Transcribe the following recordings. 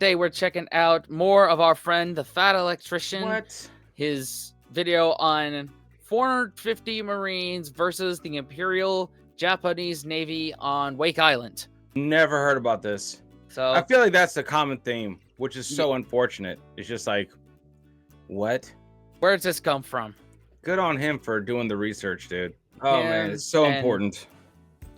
Today we're checking out more of our friend, the Fat Electrician. What? His video on 450 Marines versus the Imperial Japanese Navy on Wake Island. Never heard about this. So I feel like that's the common theme, which is so unfortunate. It's just like, what? Where does this come from? Good on him for doing the research, dude. Oh man, it's so and important.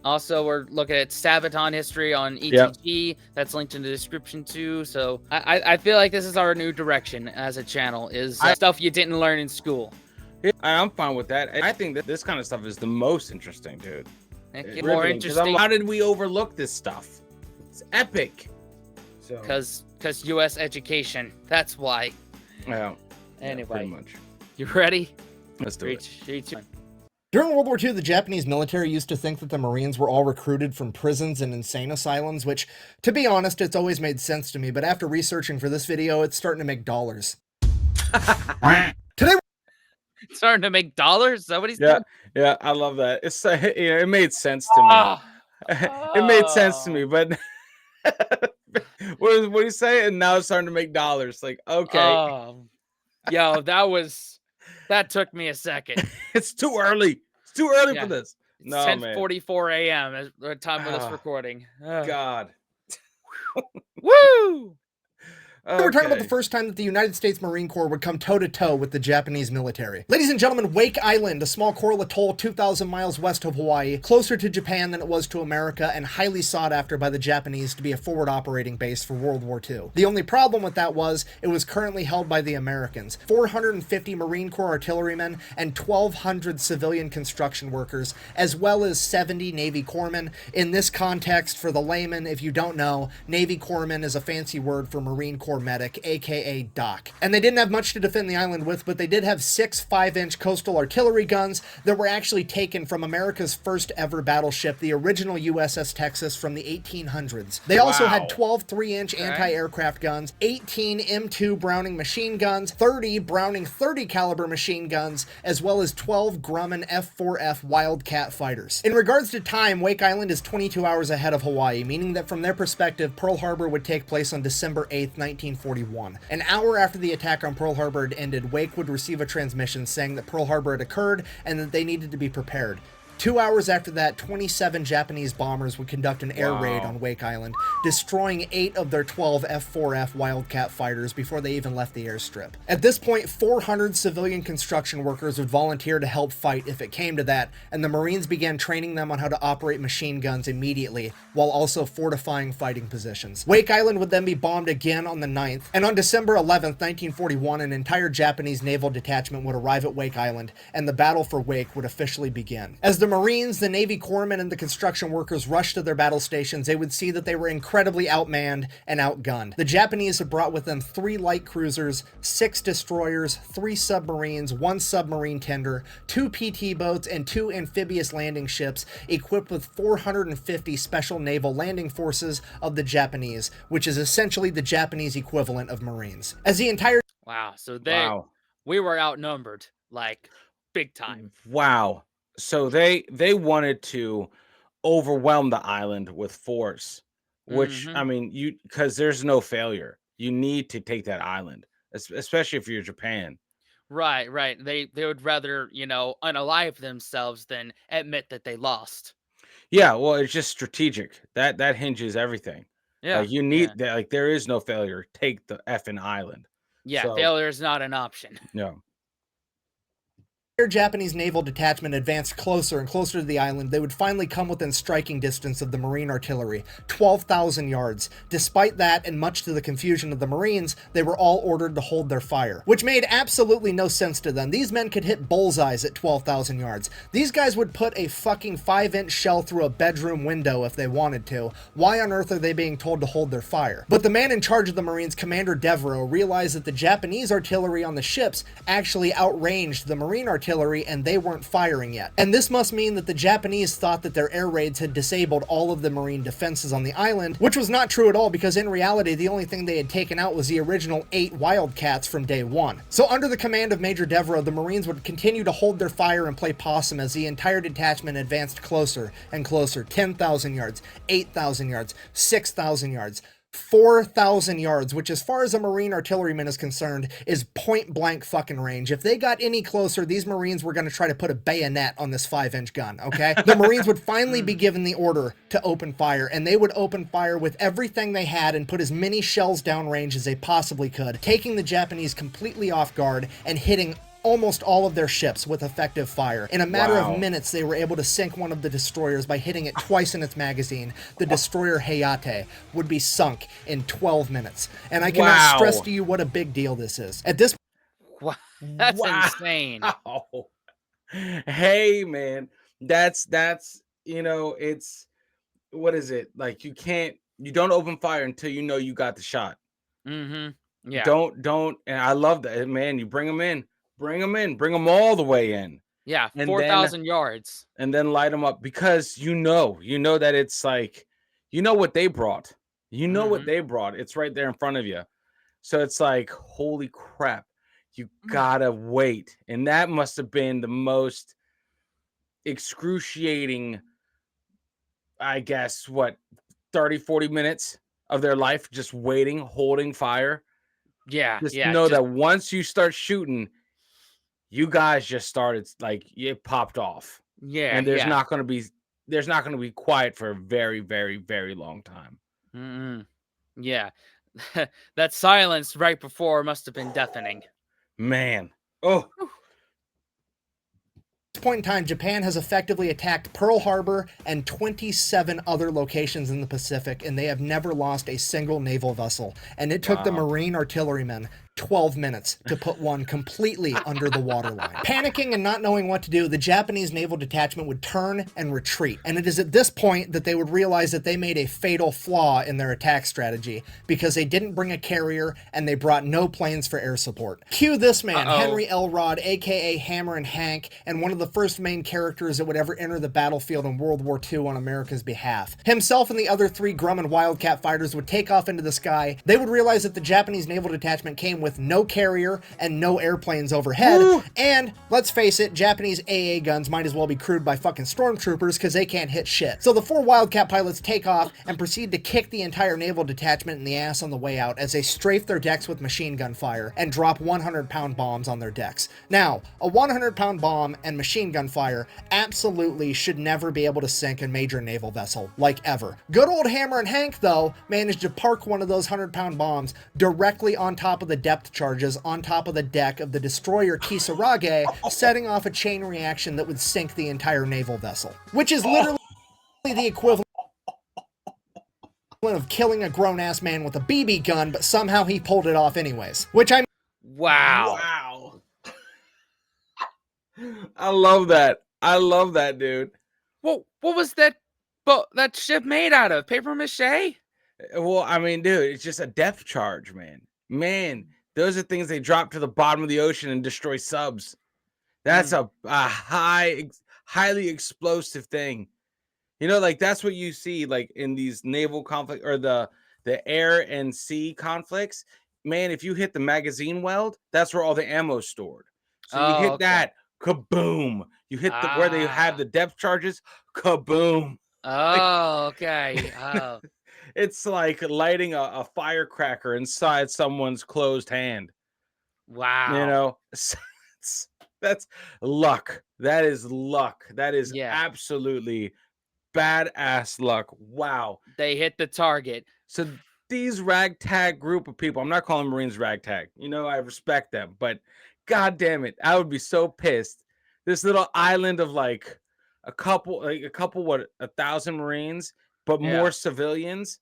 Also, we're looking at Sabaton history on ETG. That's linked in the description too. So I feel like this is our new direction as a channel, is stuff you didn't learn in school. Yeah, I'm fine with that. I think that this kind of stuff is the most interesting, dude. More interesting. How did we overlook this stuff? It's epic. So because U.S. education. That's why. Yeah. Anyway, pretty much. You ready? Let's do it. 3, 2, 1. During World War II, the Japanese military used to think that the Marines were all recruited from prisons and insane asylums, which, to be honest, it's always made sense to me, but after researching for this video, it's starting to make dollars. Today, it's starting to make dollars? Is that what he's doing? Yeah, I love that. It's it made sense to me. It made sense to me, but what do you say? And now it's starting to make dollars. Like, okay. Yo, that took me a second. It's too early. It's too early for this. No, 10:44 a.m. at the time of this recording. God. Woo! Okay. We're talking about the first time that the United States Marine Corps would come toe-to-toe with the Japanese military. Ladies and gentlemen, Wake Island, a small coral atoll 2,000 miles west of Hawaii, closer to Japan than it was to America, and highly sought after by the Japanese to be a forward operating base for World War II. The only problem with that was, it was currently held by the Americans. 450 Marine Corps artillerymen and 1,200 civilian construction workers, as well as 70 Navy corpsmen. In this context, for the layman, if you don't know, Navy corpsman is a fancy word for Marine Corps medic, aka Doc. And they didn't have much to defend the island with, but they did have 6 5-inch coastal artillery guns that were actually taken from America's first ever battleship, the original USS Texas from the 1800s. They also had 12 3-inch anti-aircraft guns, 18 M2 Browning machine guns, 30 Browning 30 caliber machine guns, as well as 12 Grumman F4F Wildcat fighters. In regards to time, Wake Island is 22 hours ahead of Hawaii, meaning that from their perspective, Pearl Harbor would take place on December 8th, 1941. An hour after the attack on Pearl Harbor had ended, Wake would receive a transmission saying that Pearl Harbor had occurred and that they needed to be prepared. 2 hours after that, 27 Japanese bombers would conduct an air raid on Wake Island, destroying 8 of their 12 F4F Wildcat fighters before they even left the airstrip. At this point, 400 civilian construction workers would volunteer to help fight if it came to that, and the Marines began training them on how to operate machine guns immediately, while also fortifying fighting positions. Wake Island would then be bombed again on the 9th, and on December 11th, 1941, an entire Japanese naval detachment would arrive at Wake Island, and the battle for Wake would officially begin. As the Marines, the Navy corpsmen, and the construction workers rushed to their battle stations, they would see that they were incredibly outmanned and outgunned. The Japanese had brought with them 3 light cruisers, 6 destroyers, 3 submarines, 1 submarine tender, 2 PT boats, and 2 amphibious landing ships equipped with 450 special naval landing forces of the Japanese, which is essentially the Japanese equivalent of Marines. As the entire we were outnumbered, like, big time. Wow. So they wanted to overwhelm the island with force, which I mean, because there's no failure. You need to take that island, especially if you're Japan. Right. They would rather, unalive themselves than admit that they lost. Yeah, well, it's just strategic. That hinges everything. Yeah, you need that. Like, there is no failure. Take the effing island. Yeah, failure is not an option. No. Japanese naval detachment advanced closer and closer to the island, they would finally come within striking distance of the Marine artillery, 12,000 yards. Despite that, and much to the confusion of the Marines, they were all ordered to hold their fire, which made absolutely no sense to them. These men could hit bullseyes at 12,000 yards. These guys would put a fucking 5-inch shell through a bedroom window if they wanted to. Why on earth are they being told to hold their fire? But the man in charge of the Marines, Commander Devereaux, realized that the Japanese artillery on the ships actually outranged the Marine artillery, and they weren't firing yet. And this must mean that the Japanese thought that their air raids had disabled all of the Marine defenses on the island, which was not true at all, because in reality the only thing they had taken out was the original 8 Wildcats from day one. So under the command of Major Devereaux, the Marines would continue to hold their fire and play possum as the entire detachment advanced closer and closer. 10,000 yards, 8,000 yards, 6,000 yards. 4,000 yards, which as far as a Marine artilleryman is concerned, is point blank fucking range. If they got any closer, these Marines were going to try to put a bayonet on this 5-inch gun, okay? The Marines would finally be given the order to open fire, and they would open fire with everything they had and put as many shells downrange as they possibly could, taking the Japanese completely off guard and hitting almost all of their ships with effective fire. In a matter of minutes, they were able to sink one of the destroyers by hitting it twice in its magazine. The destroyer Hayate would be sunk in 12 minutes. And I cannot stress to you what a big deal this is. At this point, that's insane. Hey, man, that's you know, it's, what is it? Like, you don't open fire until you know you got the shot. Yeah. Don't, and I love that, man. You bring them in. Bring them all the way in. Yeah, 4,000 yards. And then light them up, because you know that it's like, you know what they brought. You know what they brought. It's right there in front of you. So it's like, holy crap, you gotta wait. And that must have been the most excruciating, I guess, 30, 40 minutes of their life, just waiting, holding fire. Yeah. Just know that once you start shooting, you guys just started, like, it popped off. Yeah. And there's not going to be quiet for a very, very, very long time. Yeah. That silence right before must have been deafening. Man. Oh. At this point in time, Japan has effectively attacked Pearl Harbor and 27 other locations in the Pacific, and they have never lost a single naval vessel. And it took the Marine artillerymen 12 minutes to put one completely under the waterline. Panicking and not knowing what to do, the Japanese naval detachment would turn and retreat. And it is at this point that they would realize that they made a fatal flaw in their attack strategy, because they didn't bring a carrier and they brought no planes for air support. Cue this man, Henry Elrod, aka Hammer and Hank, and one of the first main characters that would ever enter the battlefield in World War II on America's behalf. Himself and the other 3 Grumman Wildcat fighters would take off into the sky. They would realize that the Japanese naval detachment came with no carrier and no airplanes overhead. Woo! And let's face it, Japanese AA guns might as well be crewed by fucking stormtroopers, because they can't hit shit. So the 4 Wildcat pilots take off and proceed to kick the entire naval detachment in the ass on the way out as they strafe their decks with machine gun fire and drop 100-pound bombs on their decks. Now, a 100-pound bomb and machine gun fire absolutely should never be able to sink a major naval vessel, like ever. Good old Hammer and Hank, though, managed to park one of those 100-pound bombs directly on top of the depth charges on top of the deck of the destroyer Kisarage, setting off a chain reaction that would sink the entire naval vessel. Which is literally the equivalent of killing a grown-ass man with a BB gun, but somehow he pulled it off anyways. Which I... Wow. I love that, dude. What was that ship made out of? Paper mache? Well, I mean, dude, it's just a depth charge, man. Those are things they drop to the bottom of the ocean and destroy subs. That's a highly explosive thing. You know, like, that's what you see, like, in these naval conflict, or the air and sea conflicts. Man, if you hit the magazine weld, that's where all the ammo's stored. So you hit that, kaboom. You hit where they have the depth charges, kaboom. Okay. It's like lighting a firecracker inside someone's closed hand. Wow. You know, that's luck. That is luck. That is absolutely badass luck. Wow. They hit the target. So these ragtag group of people, I'm not calling Marines ragtag. You know, I respect them, but God damn it, I would be so pissed. This little island of like a couple, 1,000 Marines, but more civilians,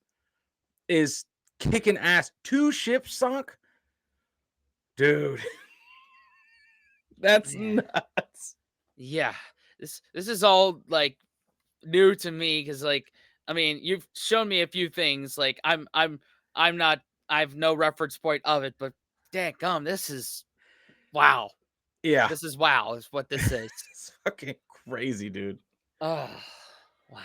is kicking ass. 2 ships sunk, dude. That's nuts. Yeah, this is all like new to me, because, like, I mean, you've shown me a few things. Like, I have no reference point of it, but dadgum, this is wow. Yeah, this is wow. Is what this is. It's fucking crazy, dude. Oh, wow.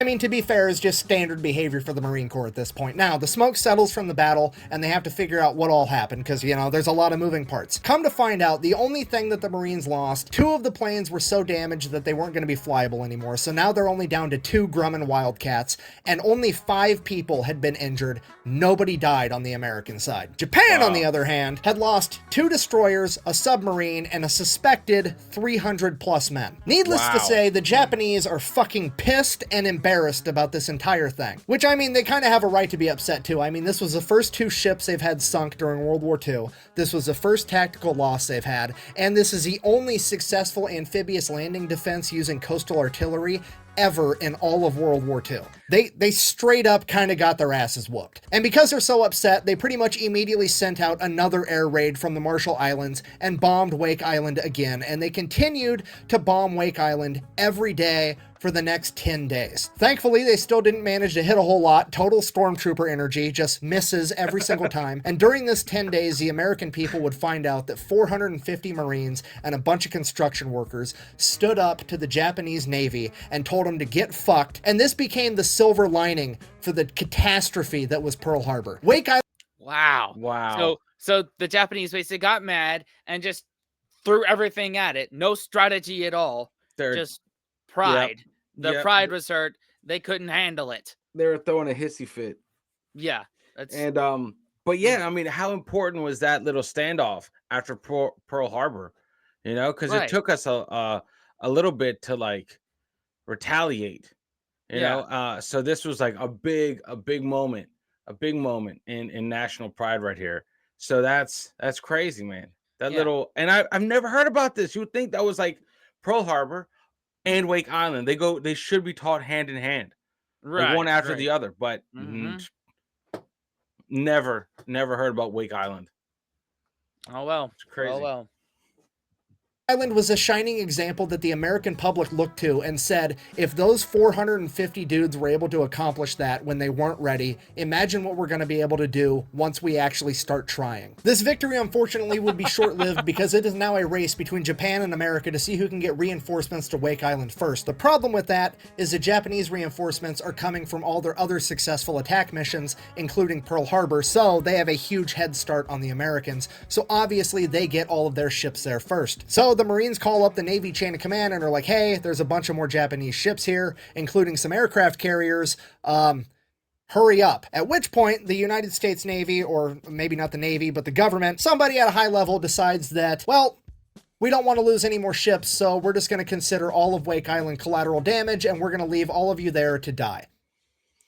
I mean, to be fair, is just standard behavior for the Marine Corps at this point. Now, the smoke settles from the battle, and they have to figure out what all happened, because, you know, there's a lot of moving parts. Come to find out, the only thing that the Marines lost, 2 of the planes were so damaged that they weren't going to be flyable anymore, so now they're only down to 2 Grumman Wildcats, and only 5 people had been injured. Nobody died on the American side. Japan, on the other hand, had lost 2 destroyers, a submarine, and a suspected 300-plus men. Needless to say, the Japanese are fucking pissed and embarrassed about this entire thing. Which, I mean, they kind of have a right to be upset too. I mean, this was the first 2 ships they've had sunk during World War II. This was the first tactical loss they've had. And this is the only successful amphibious landing defense using coastal artillery ever in all of World War II. They straight up kind of got their asses whooped. And because they're so upset, they pretty much immediately sent out another air raid from the Marshall Islands and bombed Wake Island again. And they continued to bomb Wake Island every day for the next 10 days. Thankfully, they still didn't manage to hit a whole lot. Total stormtrooper energy, just misses every single time. And during this 10 days, the American people would find out that 450 Marines and a bunch of construction workers stood up to the Japanese Navy and told them to get fucked. And this became the silver lining for the catastrophe that was Pearl Harbor. Wake Island. Wow. So the Japanese basically got mad and just threw everything at it. No strategy at all. Just pride. Yep. The pride was hurt. They couldn't handle it. They were throwing a hissy fit. Yeah. But yeah, I mean, how important was that little standoff after Pearl Harbor? You know, because it took us a little bit to like retaliate. You know, so this was like a big moment in national pride right here. So that's crazy, man. That little, and I've never heard about this. You would think that was like Pearl Harbor and Wake Island. They should be taught hand in hand, like one after the other. But never heard about Wake Island. Oh well, it's crazy. Oh well. Island was a shining example that the American public looked to and said, if those 450 dudes were able to accomplish that when they weren't ready, imagine what we're going to be able to do once we actually start trying. This victory, unfortunately, would be short-lived because it is now a race between Japan and America to see who can get reinforcements to Wake Island first. The problem with that is the Japanese reinforcements are coming from all their other successful attack missions, including Pearl Harbor, so they have a huge head start on the Americans, so obviously they get all of their ships there first. So the Marines call up the Navy chain of command and are like, hey, there's a bunch of more Japanese ships here, including some aircraft carriers. Hurry up. At which point, the United States Navy, or maybe not the Navy, but the government, somebody at a high level decides that, well, we don't want to lose any more ships, so we're just going to consider all of Wake Island collateral damage, and we're going to leave all of you there to die.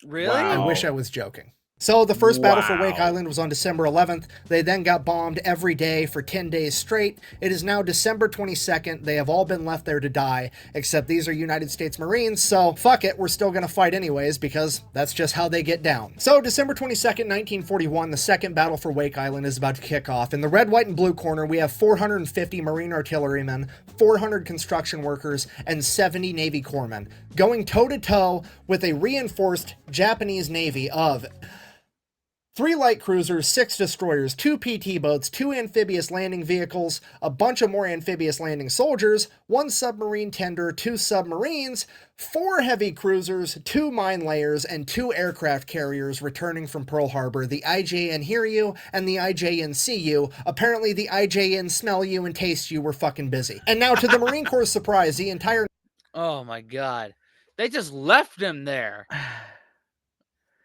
Really? Wow. I wish I was joking. So the first battle for Wake Island was on December 11th. They then got bombed every day for 10 days straight. It is now December 22nd. They have all been left there to die, except these are United States Marines, so fuck it, we're still going to fight anyways, because that's just how they get down. So December 22nd, 1941, the second battle for Wake Island is about to kick off. In the red, white, and blue corner, we have 450 Marine artillerymen, 400 construction workers, and 70 Navy corpsmen, going toe-to-toe with a reinforced Japanese Navy of 3 light cruisers, 6 destroyers, 2 PT boats, 2 amphibious landing vehicles, a bunch of more amphibious landing soldiers, 1 submarine tender, 2 submarines, 4 heavy cruisers, 2 mine layers, and 2 aircraft carriers returning from Pearl Harbor, the IJN Hear You and the IJN See You. Apparently the IJN Smell You and Taste You were fucking busy. And now, to the Marine Corps' surprise, the entire... Oh my god. They just left him there.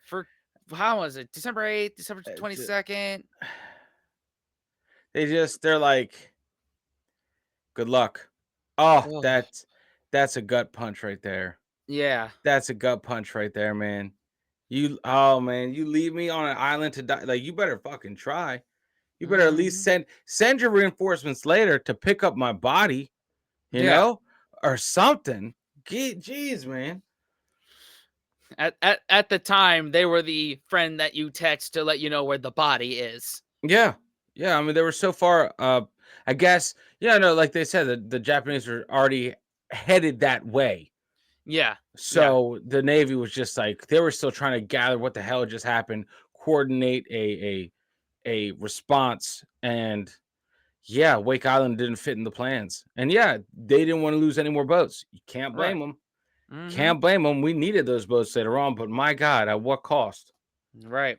For... How was it? December 8th, December 22nd? They're like, good luck. Oh, that's a gut punch right there. Yeah. That's a gut punch right there, man. You leave me on an island to die. Like, you better fucking try. You better at least send your reinforcements later to pick up my body, you know, or something. Jeez, man. At the time, they were the friend that you text to let you know where the body is. Yeah. I mean, they were so far. I guess. Yeah. No, like they said, the Japanese were already headed that way. Yeah. So the Navy was just like, they were still trying to gather what the hell just happened, coordinate a response, and Wake Island didn't fit in the plans, and they didn't want to lose any more boats. You can't blame them. Can't blame them. We needed those boats later on, but my God, at what cost? Right.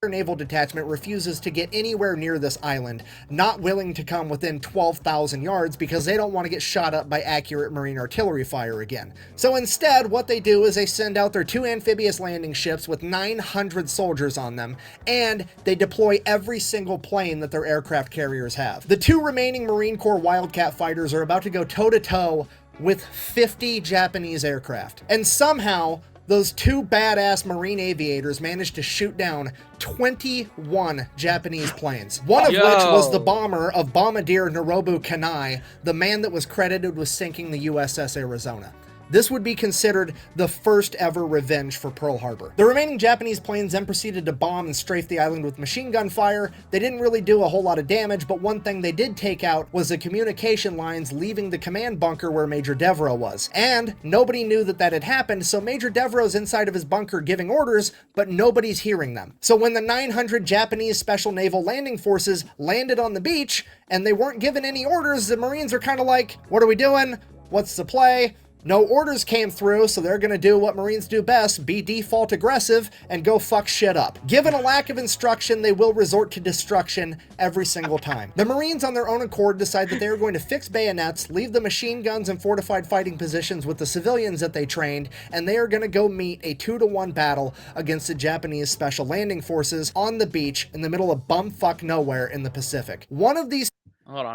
Naval detachment refuses to get anywhere near this island, not willing to come within 12,000 yards because they don't want to get shot up by accurate Marine artillery fire again. So instead, what they do is they send out their 2 amphibious landing ships with 900 soldiers on them, and they deploy every single plane that their aircraft carriers have. The 2 remaining Marine Corps Wildcat fighters are about to go toe-to-toe with 50 Japanese aircraft. And somehow, those 2 badass Marine aviators managed to shoot down 21 Japanese planes, one of which was the bomber of Bombardier Norobu Kanai, the man that was credited with sinking the USS Arizona. This would be considered the first ever revenge for Pearl Harbor. The remaining Japanese planes then proceeded to bomb and strafe the island with machine gun fire. They didn't really do a whole lot of damage, but one thing they did take out was the communication lines leaving the command bunker where Major Devereaux was. And nobody knew that that had happened, so Major Devereaux's inside of his bunker giving orders, but nobody's hearing them. So when the 900 Japanese Special Naval Landing Forces landed on the beach, and they weren't given any orders, the Marines are kind of like, what are we doing? What's the play? No orders came through, so they're gonna do what Marines do best, be default aggressive, and go fuck shit up. Given a lack of instruction, they will resort to destruction every single time. The Marines on their own accord decide that they are going to fix bayonets, leave the machine guns and fortified fighting positions with the civilians that they trained, and they are gonna go meet a 2-to-1 battle against the Japanese Special Landing Forces on the beach in the middle of bumfuck nowhere in the Pacific. One of these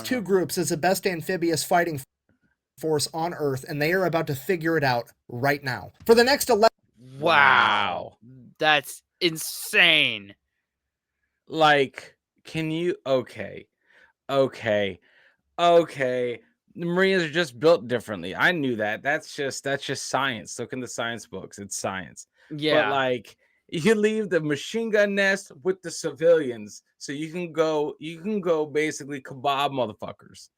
2 groups is the best amphibious fighting force on Earth, and they are about to figure it out right now. For the next 11... Wow. That's insane. Like, can you... Okay. The Marines are just built differently. I knew that. That's just science. Look in the science books. It's science. Yeah. But, like, you leave the machine gun nest with the civilians, so you can go basically kebab motherfuckers.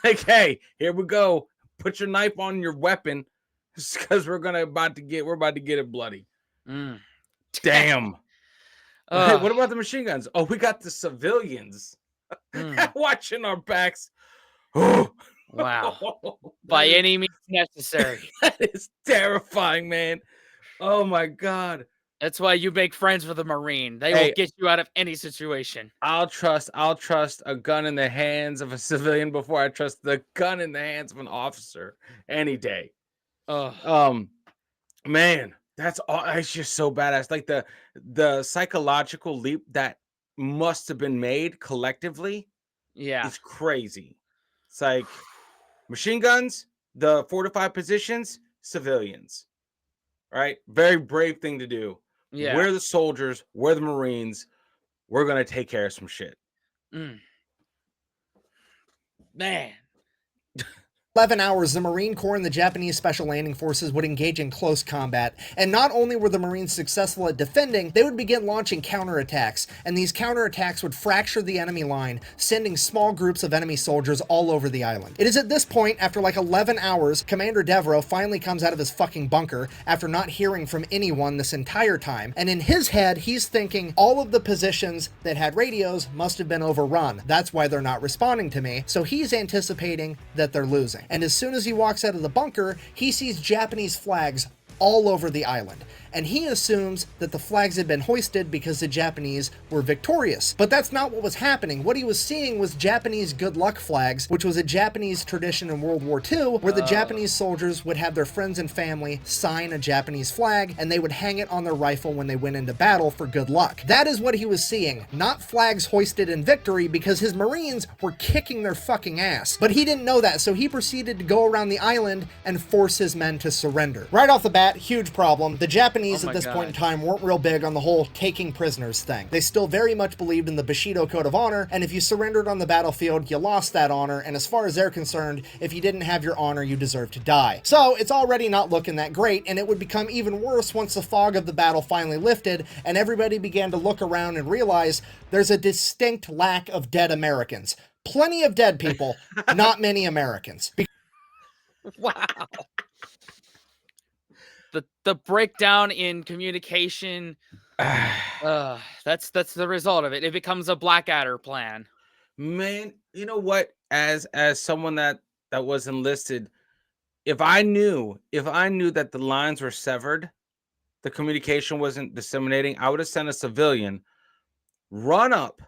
Like, hey, here we go. Put your knife on your weapon, because we're about to get it bloody. Damn. What about the machine guns? Oh, we got the civilians watching our backs. Wow. By any means necessary. That is terrifying, man. Oh my God. That's why you make friends with a Marine. They will get you out of any situation. I'll trust a gun in the hands of a civilian before I trust the gun in the hands of an officer any day. Man, that's just so badass. Like the psychological leap that must have been made collectively. Yeah. It's crazy. It's like machine guns, the fortified positions, civilians. Right? Very brave thing to do. Yeah. We're the soldiers, we're the Marines. We're going to take care of some shit. Man. 11 hours, the Marine Corps and the Japanese Special Landing Forces would engage in close combat, and not only were the Marines successful at defending, they would begin launching counterattacks, and these counterattacks would fracture the enemy line, sending small groups of enemy soldiers all over the island. It is at this point, after like 11 hours, Commander Devereaux finally comes out of his fucking bunker after not hearing from anyone this entire time, and in his head, he's thinking, all of the positions that had radios must have been overrun. That's why they're not responding to me, so he's anticipating that they're losing. And as soon as he walks out of the bunker, he sees Japanese flags all over the island. And he assumes that the flags had been hoisted because the Japanese were victorious. But that's not what was happening. What he was seeing was Japanese good luck flags, which was a Japanese tradition in World War II, where the Japanese soldiers would have their friends and family sign a Japanese flag, and they would hang it on their rifle when they went into battle for good luck. That is what he was seeing, not flags hoisted in victory, because his Marines were kicking their fucking ass. But he didn't know that, so he proceeded to go around the island and force his men to surrender. Right off the bat, huge problem. The Japanese at this point in time weren't real big on the whole taking prisoners thing. They still very much believed in the Bushido Code of Honor, and if you surrendered on the battlefield, you lost that honor, and as far as they're concerned, if you didn't have your honor, you deserved to die. So it's already not looking that great, and it would become even worse once the fog of the battle finally lifted, and everybody began to look around and realize there's a distinct lack of dead Americans. Plenty of dead people, not many Americans. Wow. The breakdown in communication, that's the result of it. It becomes a Blackadder plan. Man, you know what? As someone that was enlisted, if I knew that the lines were severed, the communication wasn't disseminating, I would have sent a civilian run up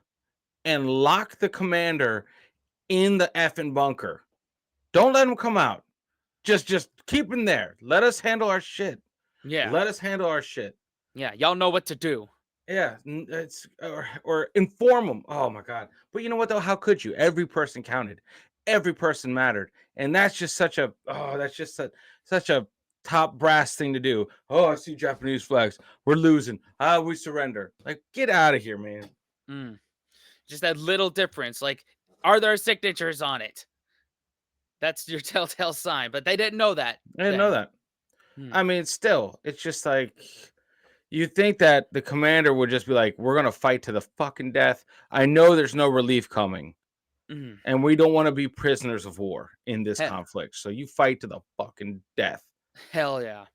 and lock the commander in the effing bunker. Don't let him come out. Just keep him there. Let us handle our shit. Yeah. Let us handle our shit. Yeah. Y'all know what to do. Yeah, it's or inform them. Oh my god! But you know what though? How could you? Every person counted. Every person mattered, and that's just such a such a top brass thing to do. Oh, I see Japanese flags. We're losing. We surrender. Like, get out of here, man. Just that little difference. Like, are there signatures on it? That's your telltale sign. But they didn't know that. I didn't know that. I mean, still, it's just like. You think that the commander would just be like, we're going to fight to the fucking death. I know there's no relief coming. And we don't want to be prisoners of war in this conflict. So you fight to the fucking death. Hell yeah.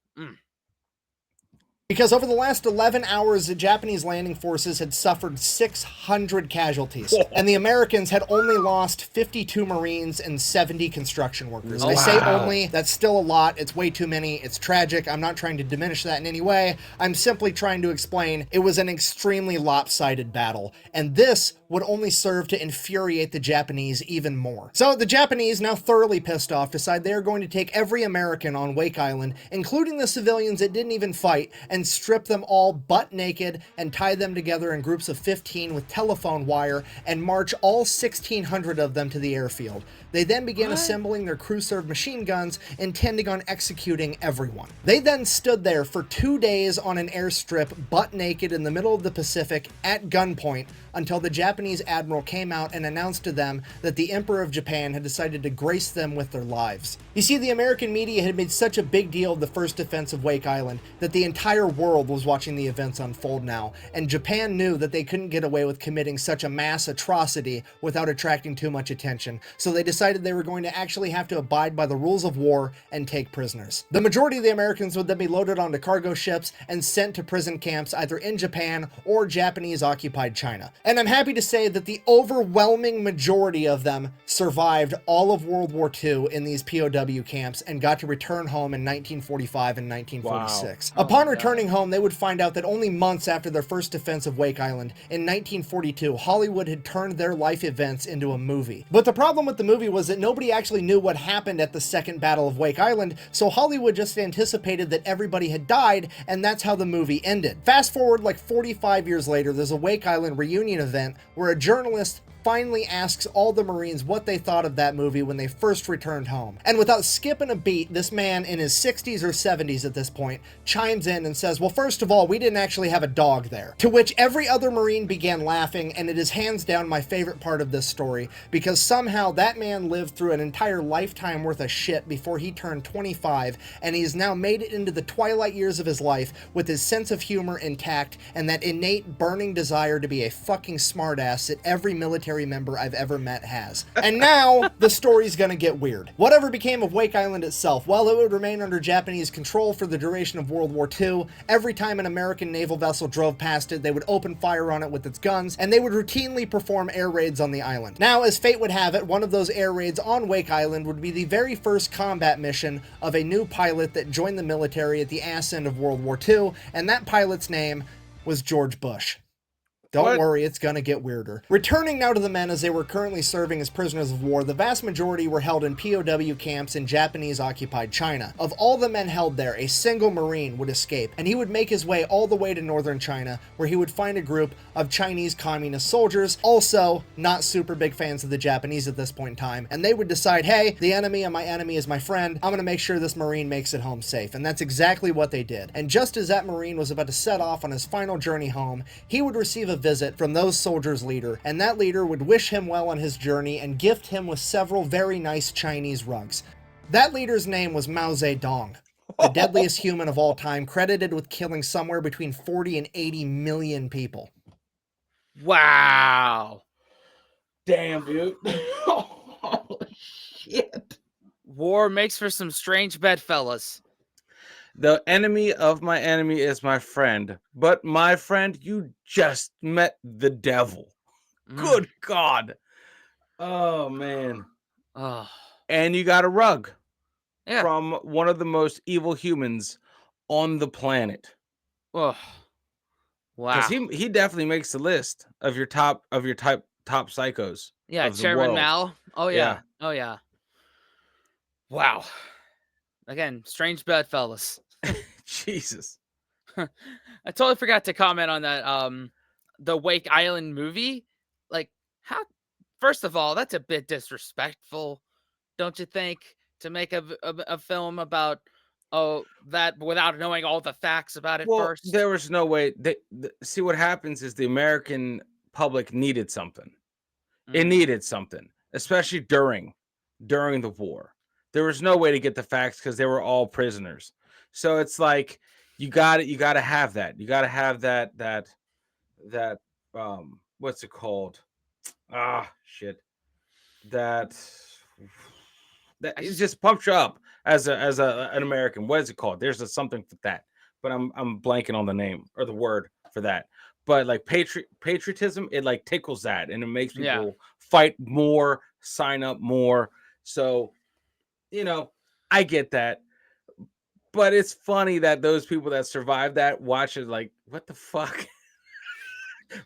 Because over the last 11 hours, the Japanese landing forces had suffered 600 casualties, and the Americans had only lost 52 Marines and 70 construction workers. I say only, that's still a lot, it's way too many, it's tragic, I'm not trying to diminish that in any way, I'm simply trying to explain it was an extremely lopsided battle, and this would only serve to infuriate the Japanese even more. So the Japanese, now thoroughly pissed off, decide they are going to take every American on Wake Island, including the civilians that didn't even fight, and strip them all butt naked and tie them together in groups of 15 with telephone wire and march all 1,600 of them to the airfield. They then began assembling their crew-served machine guns, intending on executing everyone. They then stood there for 2 days on an airstrip, butt naked in the middle of the Pacific, at gunpoint, until the Japanese admiral came out and announced to them that the Emperor of Japan had decided to grace them with their lives. You see, the American media had made such a big deal of the first defense of Wake Island that the entire world was watching the events unfold now, and Japan knew that they couldn't get away with committing such a mass atrocity without attracting too much attention, so they decided they were going to actually have to abide by the rules of war and take prisoners. The majority of the Americans would then be loaded onto cargo ships and sent to prison camps either in Japan or Japanese-occupied China. And I'm happy to say that the overwhelming majority of them survived all of World War II in these POW camps and got to return home in 1945 and 1946. Wow. Upon returning home, they would find out that only months after their first defense of Wake Island, in 1942, Hollywood had turned their life events into a movie. But the problem with the movie was that nobody actually knew what happened at the Second Battle of Wake Island, so Hollywood just anticipated that everybody had died, and that's how the movie ended. Fast forward like 45 years later, there's a Wake Island reunion event where a journalist finally asks all the Marines what they thought of that movie when they first returned home. And without skipping a beat, this man in his 60s or 70s at this point chimes in and says, well, first of all, we didn't actually have a dog there. To which every other Marine began laughing, and it is hands down my favorite part of this story, because somehow that man lived through an entire lifetime worth of shit before he turned 25, and he's now made it into the twilight years of his life with his sense of humor intact and that innate burning desire to be a fucking smartass that every military member I've ever met has. And now, the story's gonna get weird. Whatever became of Wake Island itself, well, it would remain under Japanese control for the duration of World War II. Every time an American naval vessel drove past it, they would open fire on it with its guns, and they would routinely perform air raids on the island. Now, as fate would have it, one of those air raids on Wake Island would be the very first combat mission of a new pilot that joined the military at the ass end of World War II, and that pilot's name was George Bush. Don't worry, it's gonna get weirder. Returning now to the men as they were currently serving as prisoners of war, the vast majority were held in POW camps in Japanese-occupied China. Of all the men held there, a single Marine would escape, and he would make his way all the way to northern China, where he would find a group of Chinese communist soldiers, also not super big fans of the Japanese at this point in time, and they would decide, hey, the enemy of my enemy is my friend, I'm gonna make sure this Marine makes it home safe, and that's exactly what they did. And just as that Marine was about to set off on his final journey home, he would receive a visit from those soldiers' leader, and that leader would wish him well on his journey and gift him with several very nice Chinese rugs. That leader's name was Mao Zedong, the deadliest human of all time, credited with killing somewhere between 40 and 80 million people. Wow. Damn, dude. Holy shit. War makes for some strange bedfellas. The enemy of my enemy is my friend. But my friend, you just met the devil. Good God. Oh, man. Oh. And you got a rug. Yeah. from one of the most evil humans on the planet. Oh, Because wow. he definitely makes the list of your top top psychos Yeah, of the Chairman world. Mao. Oh Yeah. yeah. Oh yeah. Wow. Again, strange bedfellas. Jesus. I totally forgot to comment on that. The Wake Island movie. Like, how? First of all, that's a bit disrespectful, don't you think? To make a film about that without knowing all the facts about it Well, first. there was no way. See what happens is the American public needed something. It Mm, needed something, especially during the war. There was no way to get the facts because they were all prisoners. So it's like you got it. You got to have that. You got to have that what's it called? Ah, shit. That that I it just just pumps you up as a an American. What is it called? There's a something for that, but I'm blanking on the name or the word for that. But like patriotism, it like tickles that, and it makes yeah. people fight more, sign up more. So I get that, but it's funny that those people that survive that watch it like, what the fuck?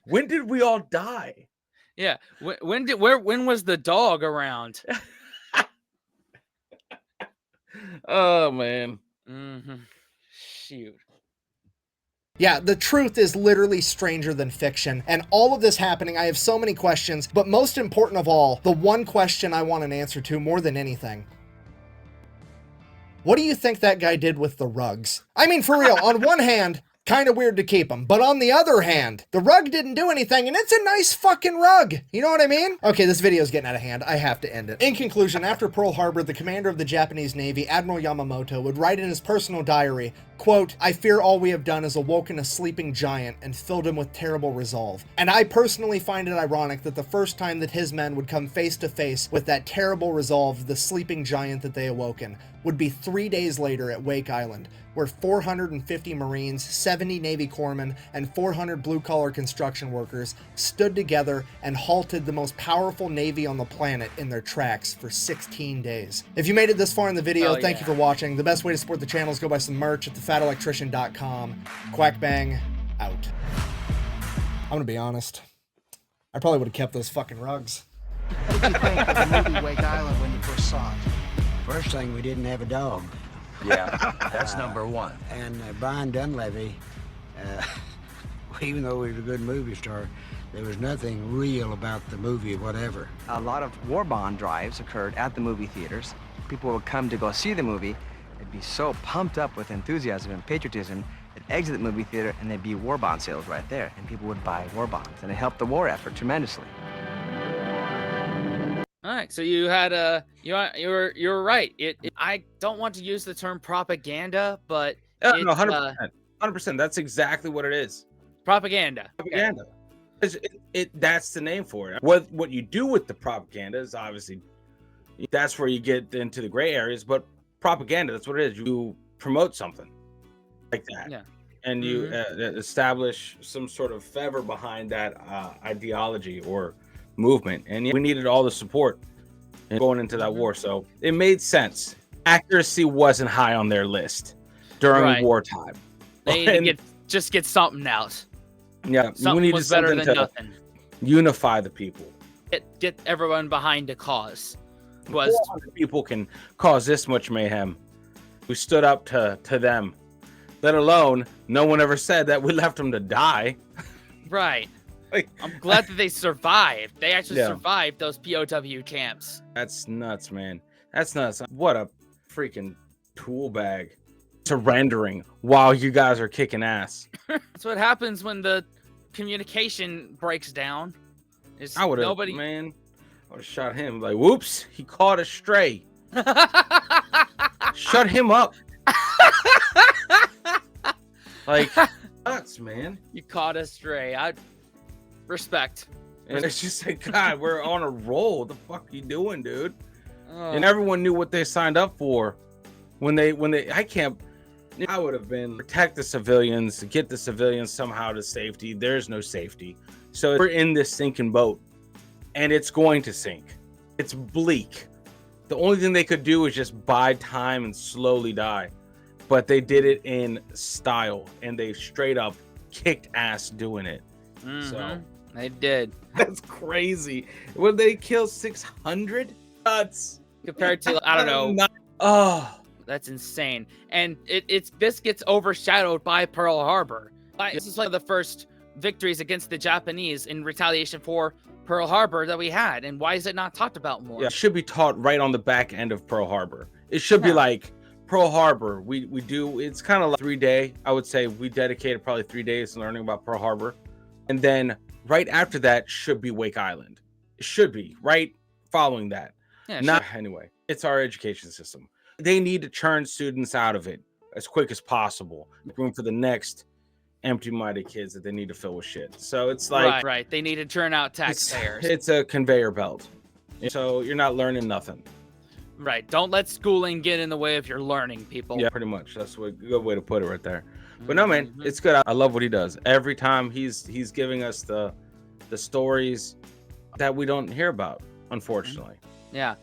When did we all die? Yeah. When was the dog around? Oh man. Mm-hmm. Shoot. Yeah, the truth is literally stranger than fiction. And all of this happening, I have so many questions, but most important of all, the one question I want an answer to more than anything. What do you think that guy did with the rugs? I mean, for real, on one hand, kind of weird to keep them, but on the other hand, the rug didn't do anything, and it's a nice fucking rug. You know what I mean? Okay, this video is getting out of hand. I have to end it. In conclusion, after Pearl Harbor, the commander of the Japanese Navy, Admiral Yamamoto, would write in his personal diary, quote, "I fear all we have done is awoken a sleeping giant and filled him with terrible resolve." And I personally find it ironic that the first time that his men would come face to face with that terrible resolve, the sleeping giant that they awoken, would be 3 days later at Wake Island, where 450 Marines, 70 Navy corpsmen, and 400 blue-collar construction workers stood together and halted the most powerful Navy on the planet in their tracks for 16 days. If you made it this far in the video, thank you for watching. The best way to support the channel is go buy some merch at thefatelectrician.com. Quack bang, out. I'm gonna be honest. I probably would have kept those fucking rugs. What did you think of the movie Wake Island when you first saw it? First thing, we didn't have a dog. Yeah, that's number one. And Brian Dunleavy, even though he was a good movie star, there was nothing real about the movie whatever. A lot of war bond drives occurred at the movie theaters. People would come to go see the movie. They'd be so pumped up with enthusiasm and patriotism, they'd exit the movie theater and there'd be war bond sales right there, and people would buy war bonds, and it helped the war effort tremendously. All right, so you had you're right. I don't want to use the term propaganda, but No, it's 100%. That's exactly what it is. propaganda. Propaganda. That's the name for it. What you do with the propaganda is obviously that's where you get into the gray areas. But propaganda, that's what it is. You promote something like that, Yeah. and you establish some sort of fervor behind that ideology or movement. And we needed all the support going into that war, so it made sense. Accuracy wasn't high on their list during wartime. They need to get something out. Yeah, Something we needed was better something than to nothing. unify the people. Get everyone behind a cause. Was 400 people can cause this much mayhem. We stood up to them. Let alone, no one ever said that we left them to die. right. Like, I'm glad that they survived. They actually Yeah. survived those POW camps. That's nuts, man. That's nuts. What a freaking tool bag. Surrendering while you guys are kicking ass. That's what happens when the communication breaks down. I would have, nobody. man. I would have shot him. Like, whoops, he caught a stray. Shut him up. Like, nuts, man. You caught a stray. I respect. And it's just like, God, we're on a roll. What the fuck are you doing, dude? Oh. And everyone knew what they signed up for. When they, I would have been protect the civilians, get the civilians somehow to safety. There's no safety. So we're in this sinking boat, and it's going to sink. It's bleak. The only thing they could do is just bide time and slowly die. But they did it in style, and they straight up kicked ass doing it. So they did. That's crazy. Would they kill 600? Nuts. Compared to, I don't know. Oh, that's insane. And this gets overshadowed by Pearl Harbor. This is like the first victories against the Japanese in retaliation for Pearl Harbor that we had. And why is it not talked about more? Yeah, it should be taught right on the back end of Pearl Harbor. It should be like Pearl Harbor. We do, it's kind of like 3-day. I would say we dedicated probably 3 days to learning about Pearl Harbor. And then right after that should be Wake Island. It should be right following that. Yeah, Not anyway. It's our education system. They need to churn students out of it as quick as possible. Room for the next empty-minded kids that they need to fill with shit. So it's like right. They need to churn out taxpayers. It's a conveyor belt. So you're not learning nothing. Right. Don't let schooling get in the way of your learning, people. Yeah, pretty much. That's a good way to put it right there. But no, man, it's good. I love what he does. Every time he's giving us the stories that we don't hear about, unfortunately. Yeah.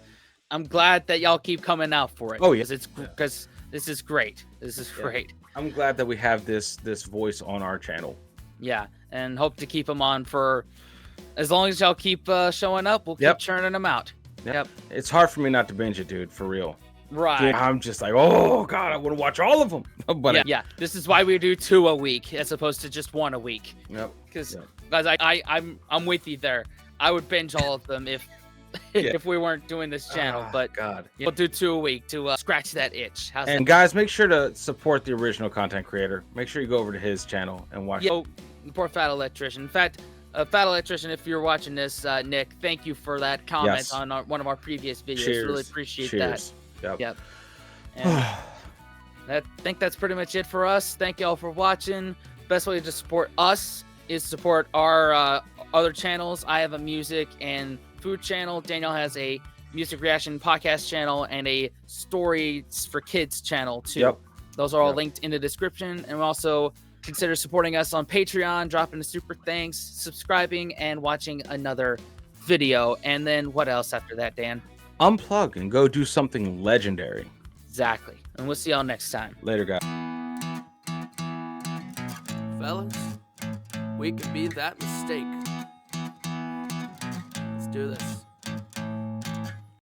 I'm glad that y'all keep coming out for it. Oh, yeah. Because this is great. This is great. I'm glad that we have this voice on our channel. Yeah, and hope to keep them on for as long as y'all keep showing up. We'll keep churning them out. Yep. It's hard for me not to binge it, dude, for real. Right. Dude, I'm just like, oh god, I want to watch all of them. But yeah. This is why we do 2 a week as opposed to just 1 a week. Yep. Because guys, I'm with you there. I would binge all of them if we weren't doing this channel. But God, we'll do 2 a week to scratch that itch. And guys, make sure to support the original content creator. Make sure you go over to his channel and watch. Yeah, poor Fat Electrician. In fact, Fat Electrician, if you're watching this, Nick, thank you for that comment on one of our previous videos. Cheers. Really appreciate Cheers. that. Yep. And I think that's pretty much it for us. Thank y'all for watching. Best way to support us is support our other channels. I have a music and food channel. Daniel has a music reaction podcast channel and a stories for kids channel too. Yep. Those are all linked in the description. And also consider supporting us on Patreon, dropping a super thanks, subscribing, and watching another video. And then what else after that, Dan? Unplug and go do something legendary. Exactly. And we'll see y'all next time. Later, guys. Fellas, we can be that mistake. Let's do this.